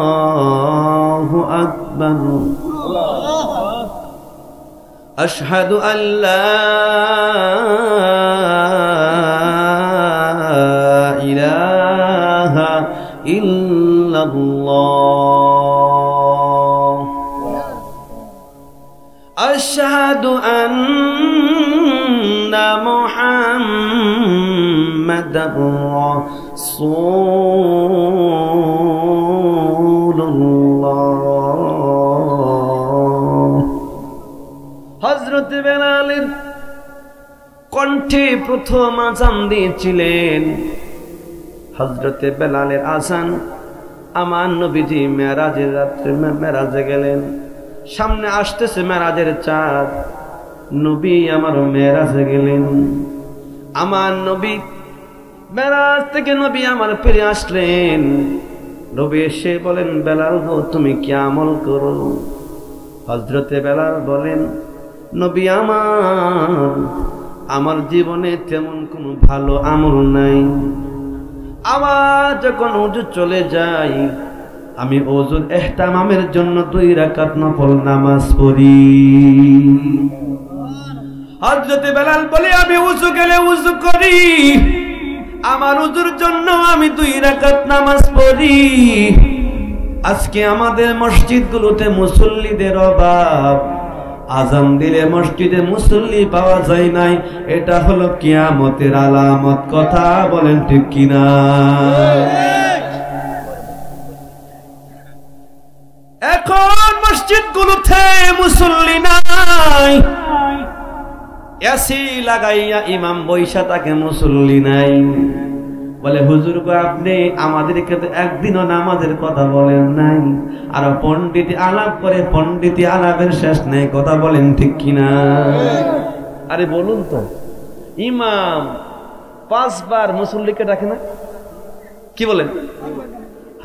আল্লাহু আকবার, আশহাদু আল্লা ইলাহা ইল্লাল্লাহ, আশহাদু আন্না মুহাম্মাদার রাসূলুল্লাহ। হযরত বেলালের কণ্ঠে প্রথম আযান দিয়েছিলেন। হযরত বেলালের আযান, আমার নবীজি মেরাজের রাত্রে মেরাজে গেলেন। সামনে আসতেছে মেরাজের চাঁদ, নবী আমার মেরাজে গেলেন। আমার নবী মেরাজ থেকে নবী আমার ফিরে আসলেন। নবী এসে বলেন বেলাল গো তুমি কি আমল করো? হযরতে বেলাল বলেন নবী আমার জীবনে তেমন কোনো ভালো আমল নাই। আমার যখন ওযু চলে যায়, আমি ওযুর ইহতিমামের জন্য 2 রাকাত নফল নামাজ পড়ি। হযরতে বেলাল বলে আমি ওযু গেলে ওযু করি, আমার ওযুর জন্য আমি 2 রাকাত নামাজ পড়ি। আজকে আমাদের মসজিদগুলোতে মুসল্লিদের অভাব, আযান দিলে মসজিদে মুসল্লি পাওয়া যায় নাই, এটা হলো কিয়ামতের আলামত। কথা বলেন ঠিক কিনা? এখন মসজিদগুলোতে মুসল্লি নাই, এসি লাগাইয়া ইমাম বৈশা তাকে মুসল্লি নাই। বলে হুজুর গো আপনি আমাদেরকে তো একদিনও নামাজের কথা বলেন নাই, আর পণ্ডিত আলাপ করে, পণ্ডিতি আলাপের শেষ নেই। কথা বলেন ঠিক কিনা? আরে বলুন তো, ইমাম 5 বার মুসল্লিকে ডাকে না? কি বলেন?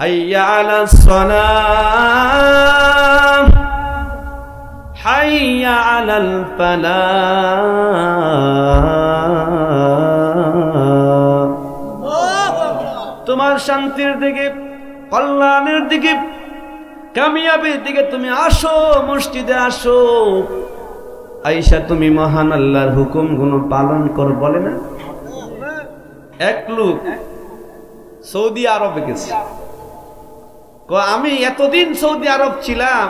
হাইয়া আলাস সালাহ, হাইয়া আলাল ফালাহ। তোমার শান্তির দিকে, কল্যাণের দিকে, কামিয়াবির দিকে তুমি আসো, মসজিদে আসো। আয়েশা তুমি মহান আল্লাহর হুকুমগুলো পালন কর বলে না? এক লোক সৌদি আরবে গেছে, আমি এতদিন সৌদি আরব ছিলাম,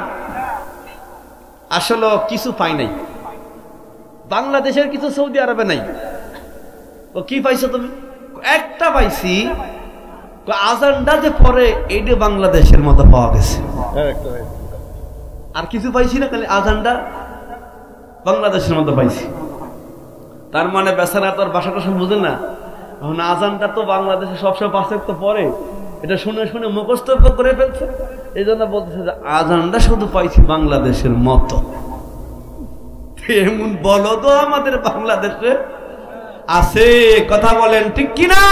আসলে কিছু পাই নাই, বাংলাদেশের কিছু সৌদি আরবে নাই। ও কি পাইছো তুমি? একটা পাইছি, আজানটা যে পরে এইটা বাংলাদেশের মতো পাওয়া গেছে, আর কিছু পাইছি না, খালি আজানটা বাংলাদেশের মতো পাইছি। তার মানে বেচারা তোর বাসাটা সব বুঝে না, এখন আজানটা তো বাংলাদেশে সবসময় 5 ওয়াক্ত পরে, এটা শুনে শুনে মুখস্থ করে ফেলছে, এই জন্য বলতেছে যে আজানটা শুধু পাইছি বাংলাদেশের মতো। এমন বলো তো আমাদের বাংলাদেশে আছে, কথা বলেন ঠিক কিনা?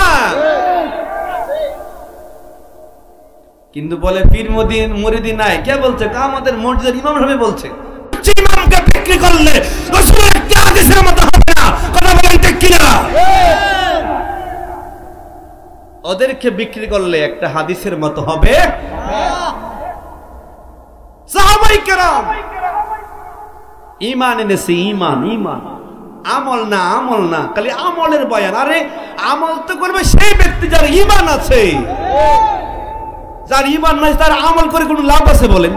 কিন্তু বলে পীর মুরিদি নাই, কে বলছে? আমাদের মসজিদের ইমাম সাহেব বলছে ইমামকে বিক্রি করলে রাসূলের কি হাদিসের মতো হবে না, কথা বলেন ঠিক কিনা? ওদেরকে বিক্রি করলে একটা হাদিসের মতো হবে। সাহাবায়ে কেরাম ঈমান এনেছে, ঈমান ঈমান, আমল না, আমল না, খালি আমলের বয়ান। আরে আমল তো করবে সেই ব্যক্তি যার ঈমান আছে, যার ঈমান নাই তার আমল করে কোনো লাভ আছে বলেন?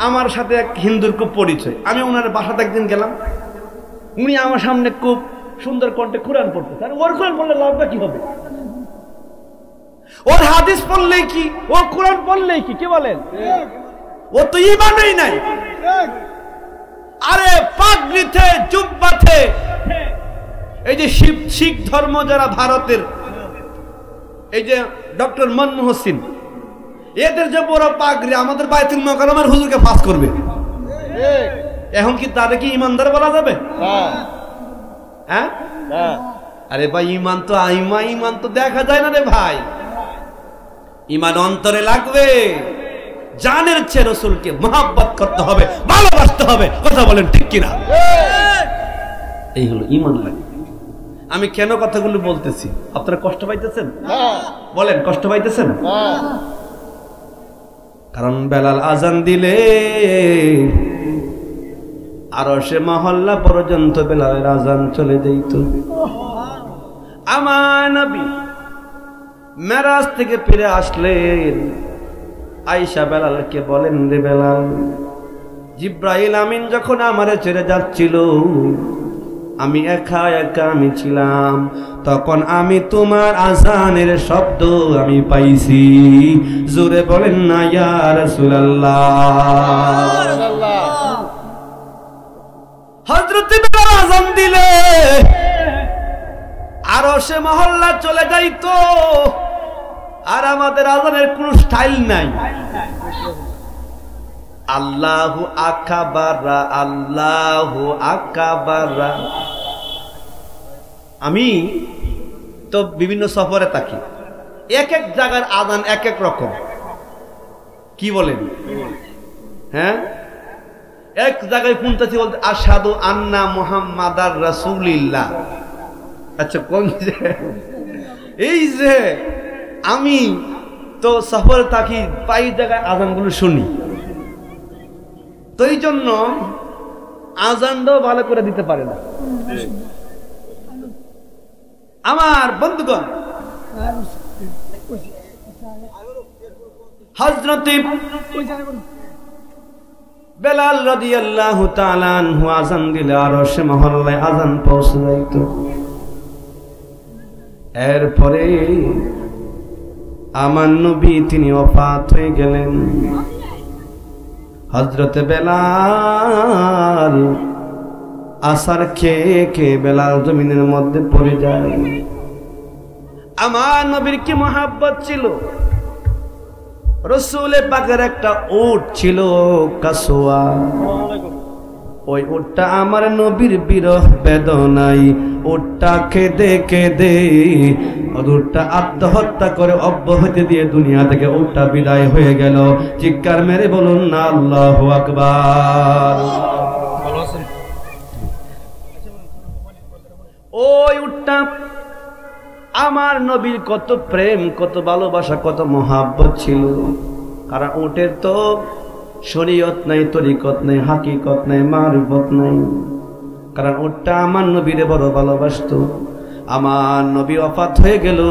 আমার সাথে এক হিন্দুর খুব পরিচয়, আমি ওনার বাসাতে একদিন গেলাম, উনি আমার সামনে খুব সুন্দর কণ্ঠে কোরআন পড়তেছে। আর ওর কোরআন পড়লে লাভটা কি হবে? ওর হাদিস পড়লেই কি, ও কোরআন পড়লেই কি বলেন? ও তো ঈমানই নাই। আরে পাগড়িতে জুব্বাতে, এই যে শিখ ধর্ম যারা ভারতের, এই যে ডক্টর মনমোহন সিং, এদের যে বড় পাগড়ি, আমাদের বাইতুল মোকাররমের হুজুরকে ফাঁস করবে, এখন কি তাদের কি ইমানদার বলা যাবে? হ্যাঁ, আরে ভাই ঈমান তো ঈমান তো দেখা যায় না রে ভাই, ঈমান অন্তরে লাগবে। জানের চেয়ে রাসূলকে মহব্বত করতে হবে, ভালোবাসতে হবে, কথা বলেন ঠিক কিনা? এই হলো ঈমান লাগে। আমি কেন কথাগুলো বলতেছি, আপনারা কষ্ট পাইতেছেন? বলেন কষ্ট পাইতেছেন? কারণ বেলাল আজান দিলে আরশে মহল্লা পর্যন্ত বেলালের আজান চলে যেত। আমার নবী মেরাজ থেকে ফিরে আসলেন, আয়েশা বেলালকে বলেন, রে বেলাল, জিব্রাইল আমিন যখন আমারে ছেড়ে যাচ্ছিল, আমি একা একা আমি ছিলাম, তখন আমি তোমার আজানের শব্দ আমি পাইছি। জোরে বলেন না ইয়া রাসূলুল্লাহ। হযরত বেলাল আজান দিলে আরশে মহল্লা চলে যাইতো, আর আমাদের আজানের কোন স্টাইল নাই। আল্লাহু আকবার, আল্লাহু আকবার। আমি তো বিভিন্ন সফরে থাকি, এক এক জায়গার আজান এক এক রকম, কি বলেন? হ্যাঁ, এক জায়গায় শুনতেছি বলতে আশহাদু আন্না মুহাম্মাদার রাসূলুল্লাহ। আচ্ছা, কোন যে এই যে আমি তো সফরে থাকি, পাই জায়গায় আজানগুলো শুনি, তো এই জন্য আজানটাও ভালো করে দিতে পারে না। আমার বন্ধুগণ, হযরত বেলাল রাদিয়াল্লাহু তাআলা আনহু আজান দিলে আরশে মহল্লায় আজান পৌঁছে যাইত। এরপরে আমার নবী তিনি ওফাত হয়ে গেলেন। হযরত বেলাল আসার খেয়ে বেলাল জমিনের মধ্যে পড়ে যায়। আমার নবীর কি মহব্বত ছিল, রাসূল পাকের একটা উট ছিল কাসওয়া, ওই উটটা আমার নবীর বিরহ বেদনায় উটটা কেঁদে কেঁদে উটটা আত্মহত্যা করে অব্যাহতি দিয়ে দুনিয়া থেকে উটটা বিদায় হয়ে গেল। চিৎকার মেরে বলুন না আল্লাহু আকবার। ওই উটটা আমার নবীর কত প্রেম, কত ভালোবাসা, কত মহব্বত ছিল। কারণ উটের তো শরীয়ত নাই, তরিকত নাই, হাকিকত নাই, মারিফত নাই। কারণ উটটা আমার নবীরে বড় ভালোবাসতো। আমার নবী ওফাত হয়ে গেল,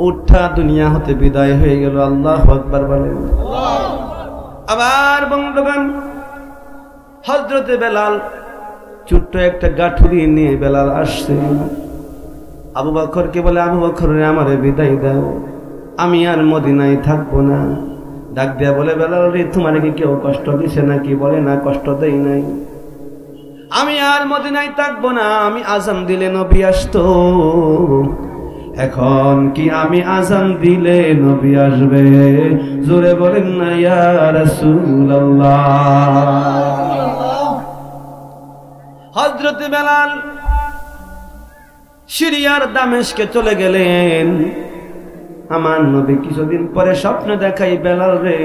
উটটা দুনিয়া হতে বিদায় হয়ে গেল। আল্লাহু আকবার বলেন। আবার বন্ধুগণ, হযরতে বেলাল ছোট্ট একটা গাঠুরি নিয়ে বেলাল আসছে। আবু বকরকে বলে, আবু বকর রে, আমারে বিদায় দাও, আমি আর মদিনায় থাকবো না। ডাক দিয়া বলে, বেলাল রে, তোমার কি কেউ কষ্ট দিছে নাকি? বলে, না, কষ্ট দেই নাই, আমি আর মদিনায় থাকবো না, আমি আজান দিলে নবী আসতো, এখন কি আমি আজান দিলে নবী আসবে? জোরে বলেন না ইয়া রাসূলুল্লাহ। হযরত বেলাল সিরিয়ার দামেস্কে চলে গেলেন। আমার নবী কিছুদিন পরে স্বপ্ন দেখাই, বেলাল রে,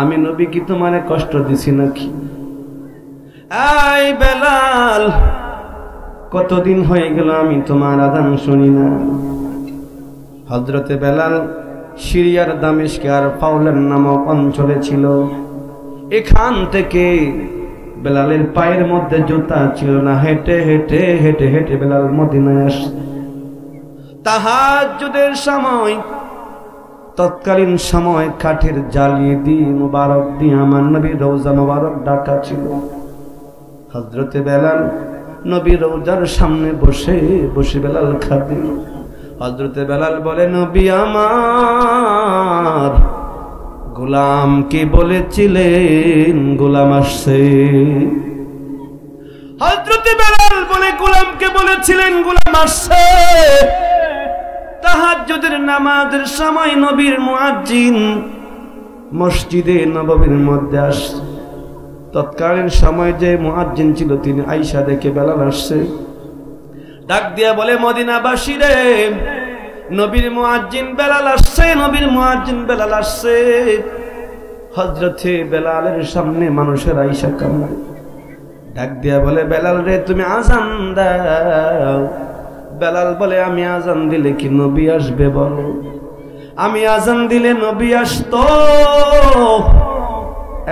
আমি নবী কি তোমারে কষ্ট দিছি নাকি? এই বেলাল, কতদিন হয়ে গেল আমি তোমার আযান শুনি না। হযরতে বেলাল সিরিয়ার দামেস্কে আর ফাউলান নামক অঞ্চলে ছিল। এখান থেকে বেলালের পায়ের মধ্যে জুতা ছিল না, হেঁটে হেঁটে হেঁটে হেঁটে বেলাল মদিনায় আসে। তাহাজ্জুদের সময়, তৎকালীন সময় কাঠের জ্বালিয়ে দিয়ে মুবারক দিয়ে আমার নবীর রওজা মুবারক ঢাকা ছিল। হযরতে বেলাল নবীর রওজার সামনে বসে বসে বেলাল খাবে। হযরতে বেলাল বলে, নবী আমার, গোলাম কে বলেছিলেন গোলাম আসছে? হযরতে বেলাল বলে, গোলামকে বলেছিলেন গোলাম আসছে। তাহাজ্জুদের নামাজের সময় নবীর মুয়াজ্জিন মসজিদে নববীর মধ্যে আসছে। তৎকালীন সময় যে মুয়াজ্জিন ছিল তিনি আয়েশা দেখে বেলাল আসছে, ডাক দিয়া বলে, মদিনাবাসী রে, নবীর মুয়াজ্জিন বেলাল আসছে, নবীর মুয়াজ্জিন বেলাল আসছে। হযরতে বেলালের সামনে মানুষের আয়েশা কান্নায়, ডাক দিয়া বলে, বেলাল রে, তুমি আযান দাও। বেলাল বলে, আমি আযান দিলে কি নবী আসবে বলো? আমি আযান দিলে নবী আসতো,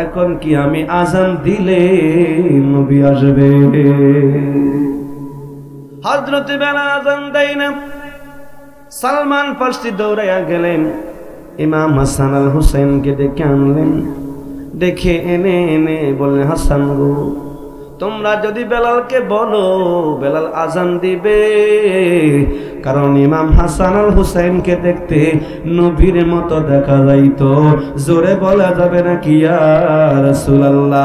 এখন কি আমি আযান দিলে নবী আসবে? হযরতে বেলাল আযান দেয় না। সালমান ফারসি দৌড়াইয়া গেলেন, ইমাম হাসান আল হুসাইনকে ডেকে আনলেন। দেখে এনে এনে বললেন, হাসান গো, তোমরা যদি বেলালকে বলো বেলাল আযান দিবে, কারণ ইমাম হাসান আল হুসাইনকে দেখতে নবীর মতো দেখা যাইতো। জোরে বলা যাবে না কি ইয়া রাসূলুল্লাহ?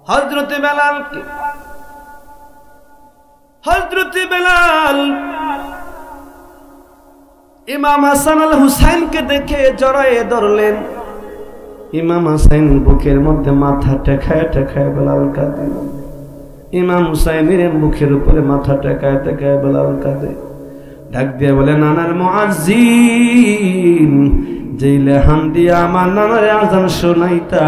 হযরতে বেলাল ইমাম হাসান আল হুসাইনকে দেখে জড়ায়ে ধরলেন। ইমাম হাসান বুকের মধ্যে মাথা টেকায় টেকায় বেলাল কাঁদে। ইমাম হুসাইনের বুকের উপরে মাথা টেকায় টেকায় বেলাল কাঁদে। ডাক দিয়ে বলে, নানার মুয়াজ্জিন, যেই লেহান দিয়া আমার নানার আযান শোনাইতা,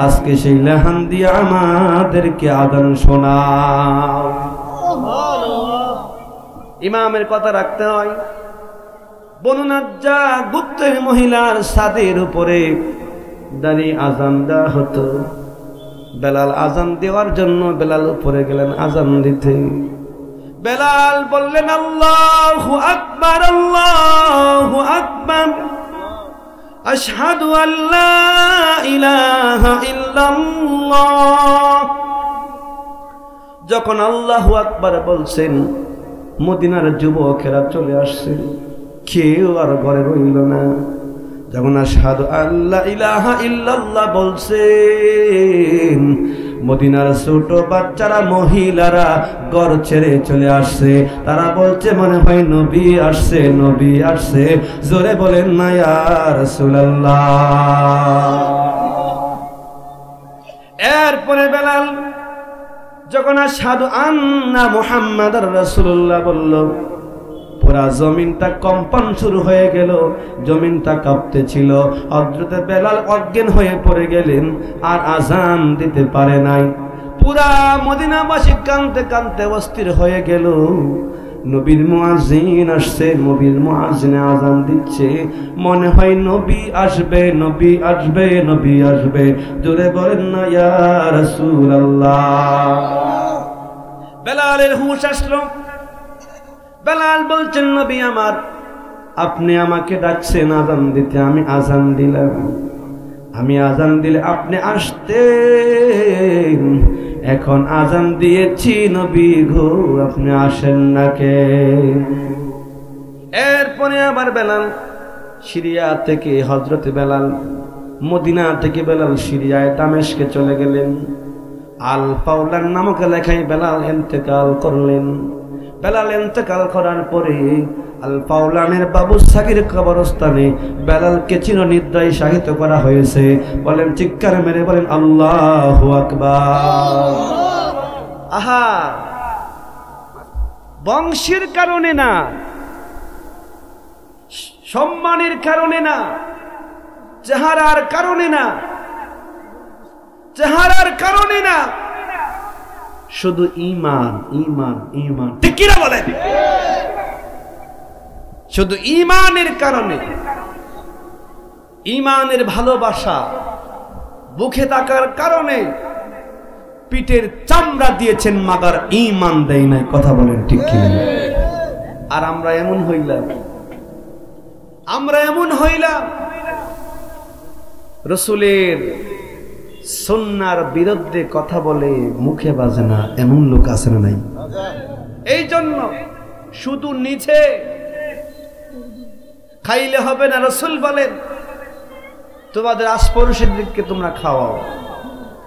আজকে সেই লেহান দিয়া আমাদেরকে আযান শোনাও। ইমামের কথা রাখতে হয়। বনু নাজ্জার গোত্রের মহিলার ছাদের উপরে দাঁড়িয়ে আযান দেওয়া হতো। বেলাল আযান দেওয়ার জন্য বেলাল উপরে গেলেন আযান দিতে। বেলাল বললেন, আল্লাহু আকবার, আল্লাহু আকবার, আশহাদু আল্লা ইলাহা ইল্লাল্লাহ। যখন আল্লাহু আকবার বলছেন, মদিনার যুবকেরা চলে আসছে, কেউ আর ঘরে রইল না। যখন আশহাদু আল্লা ইলাহা ইল্লাল্লাহ বলছেন, মদিনার ছোট বাচ্চারা, মহিলারা ঘর ছেড়ে চলে আসছে। তারা বলছে, মনে হয় নবী আসছে, নবী আসছে। জোরে বলেন না ইয়া রাসূলুল্লাহ। এরপরে বেলাল যখন আশহাদু আন্না মুহাম্মাদার রাসূলুল্লাহ বলল, পুরা জমিনটা কম্পন শুরু হয়ে গেল, জমিনটা কাঁপতেছিল। হযরতে বেলাল অজ্ঞান হয়ে পড়ে গেলেন, আর আযান দিতে পারে নাই। পুরা মদিনাবাসী কাঁদতে কাঁদতে অস্থির হয়ে গেল। নবীর মুয়াজ্জিন আসছে, নবীর মুয়াজ্জিনে আযান দিচ্ছে, মনে হয় নবী আসবে, নবী আসবে, নবী আসবে। জোরে বলেন না ইয়া রাসূলুল্লাহ। বেলালের হুঁশ আসলো। বেলাল বলছেন, নবী আমার, আপনি আমাকে ডাকছেন আযান দিতে, আমি আযান দিলাম। আমি আযান দিলে আপনি আসতেন, এখন আজান দিয়েছি নবী গো আপনি আসেন না কে। এরপরে আবার বেলাল সিরিয়া থেকে, হযরত বেলাল মদিনা থেকে বেলাল সিরিয়ায় দামেস্কে চলে গেলেন। আল পাওলান নামক এলাকায় বেলাল ইন্তেকাল করলেন। বেলাল ইন্তেকাল করার পরে আল পাওলানের বাবু সাগির কবরস্থানে বেলালকে চিরনিদ্রায় শায়িত করা হয়েছে। বলেন চিৎকার মেরে বলেন আল্লাহু আকবার। আহা, বংশের কারণে না, সম্মানের কারণে না, চেহারার কারণে না, চেহারার কারণে না, শুধু ঈমান ঈমান ঈমান, ঠিক কি না বলেন? শুধু ঈমানের কারণে, ঈমানের ভালোবাসা বুকে থাকার কারণে পিঠের চামড়া দিয়েছেন মাগার ঈমান দেয় নাই। কথা বলেন ঠিক কি না? আর আমরা এমন হইলাম, আমরা এমন হইলাম রাসূলের সুন্নাহর বিরুদ্ধে কথা বলে মুখে বাজে না, এমন লোক আছে না নাই? এই জন্য শুধু নিচে খাইলে হবে না। রাসূল বলেন তোমাদের আশপাশের দিককে তোমরা খাওয়াও।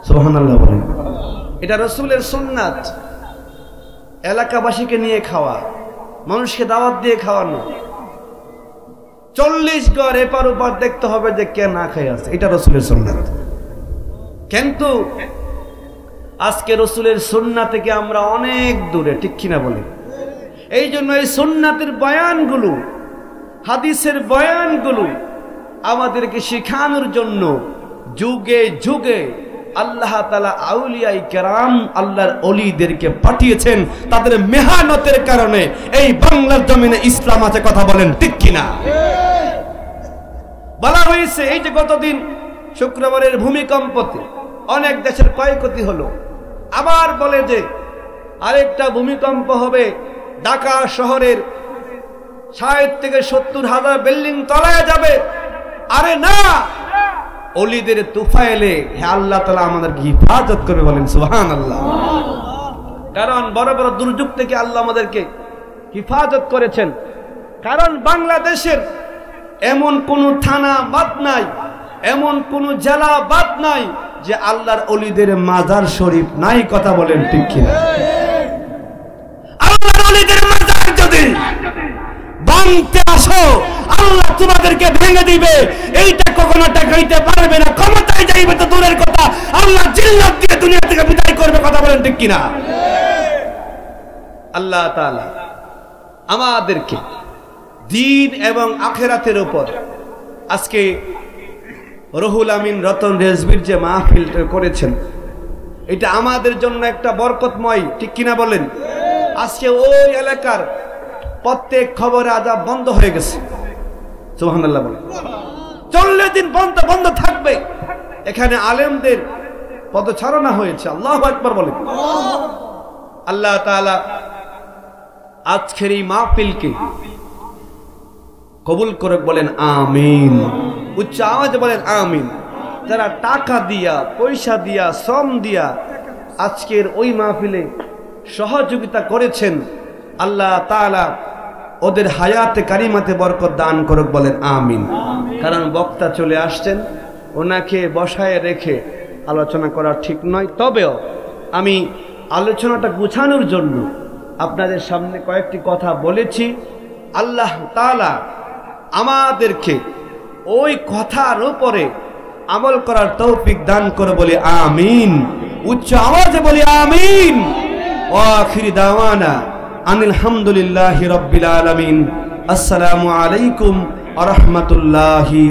সুবহানাল্লাহ বলেন। এটা রাসূলের সুন্নাত। এলাকাবাসীকে নিয়ে খাওয়া, মানুষকে দাওয়াত দিয়ে খাওয়ানো। 40 ঘর এপার ওপার দেখতে হবে যে কে না খেয়ে আছে, এটা রাসূলের সুন্নাত। কিন্তু আজকে রাসূলের সুন্নাত থেকে আমরা অনেক দূরে, ঠিক কিনা বলে? এই জন্য এই সুন্নাতের বয়ানগুলো, হাদিসের বয়ানগুলো আমাদেরকে শেখানোর জন্য যুগে যুগে আল্লাহ তাআলা আউলিয়ায়ে কেরাম, আল্লাহর ওলিদেরকে পাঠিয়েছেন। তাদের মেহনতের কারণে এই বাংলার জমিনে ইসলাম আছে। কথা বলেন ঠিক কিনা? বলা হয়েছে এই যে গতদিন শুক্রবারের ভূমিকম্পতে অনেক দেশের ক্ষয়ক্ষতি হলো, আবার বলে যে আরেকটা ভূমিকম্প হবে, ঢাকা শহরের 60 থেকে 70,000 বিল্ডিং তলায় যাবে। আরে না, ওলিদের তুফাইলে হে আল্লাহ তাআলা আমাদেরকে হিফাজত করবে। বলেন সুবহানাল্লাহ। কারণ বড় বড় দুর্যোগ থেকে আল্লাহ আমাদেরকে হিফাজত করেছেন। কারণ বাংলাদেশের এমন কোন থানা বাদ নাই, এমন কোন জেলা বাদ নাই যে আল্লাহর ওলিদের মাজার শরীফ নাই। কথা বলেন ঠিক কিনা? আল্লাহর ওলিদের মাজার যদি ভাঙতে আসো, আল্লাহ তোমাদেরকে ভেঙে দিবে। এইটা কখনো টাকাইতে পারবে না। ক্ষমতায় যাইবে তো দূরের কথা, আল্লাহ জিল্লাত দিয়ে দুনিয়া থেকে বিদায় করবে। কথা বলেন ঠিক কিনা? আল্লাহ তাআলা আমাদেরকে দ্বীন এবং আখিরাতের উপর আজকে রুহুল আমিন রতন রেজভির যে মাহফিলটা করেছেন, এটা আমাদের জন্য একটা বরকতময়, ঠিক কিনা বলেন? আজকে ওই এলাকার প্রত্যেক খবরে আজাব বন্ধ হয়ে গেছে। সুবহানাল্লাহ বলেন। 40 দিন বন্ধ থাকবে। এখানে আলেমদের পদচারণা হয়েছে। আল্লাহু আকবার বলেন। আল্লাহ তাআলা আজকের এই মাহফিলকে কবুল করে বলেন আমিন। উচ্চ আওয়াজে বলেন আমিন। যারা টাকা দিয়া, পয়সা দিয়া, শ্রম দিয়া আজকের ওই মাহফিলে সহযোগিতা করেছেন, আল্লাহ তাআলা ওদের হায়াতে কারিমাতে বরকত দান করুক। বলেন আমিন। কারণ বক্তা চলে আসছেন, ওনাকে বসায় রেখে আলোচনা করা ঠিক নয়। তবেও আমি আলোচনাটা গুছানোর জন্য আপনাদের সামনে কয়েকটি কথা বলেছি। আল্লাহ তাআলা আমাদেরকে ওই কথার উপরে আমল করার তৌফিক দান করে বলি আমিন। উচ্চ আওয়াজে বলি আমিন। ওয়া আখিরি দাওয়ানা আনিল হামদুলিল্লাহি রাব্বিল আলামিন। আসসালামু আলাইকুম ওয়া রাহমাতুল্লাহি।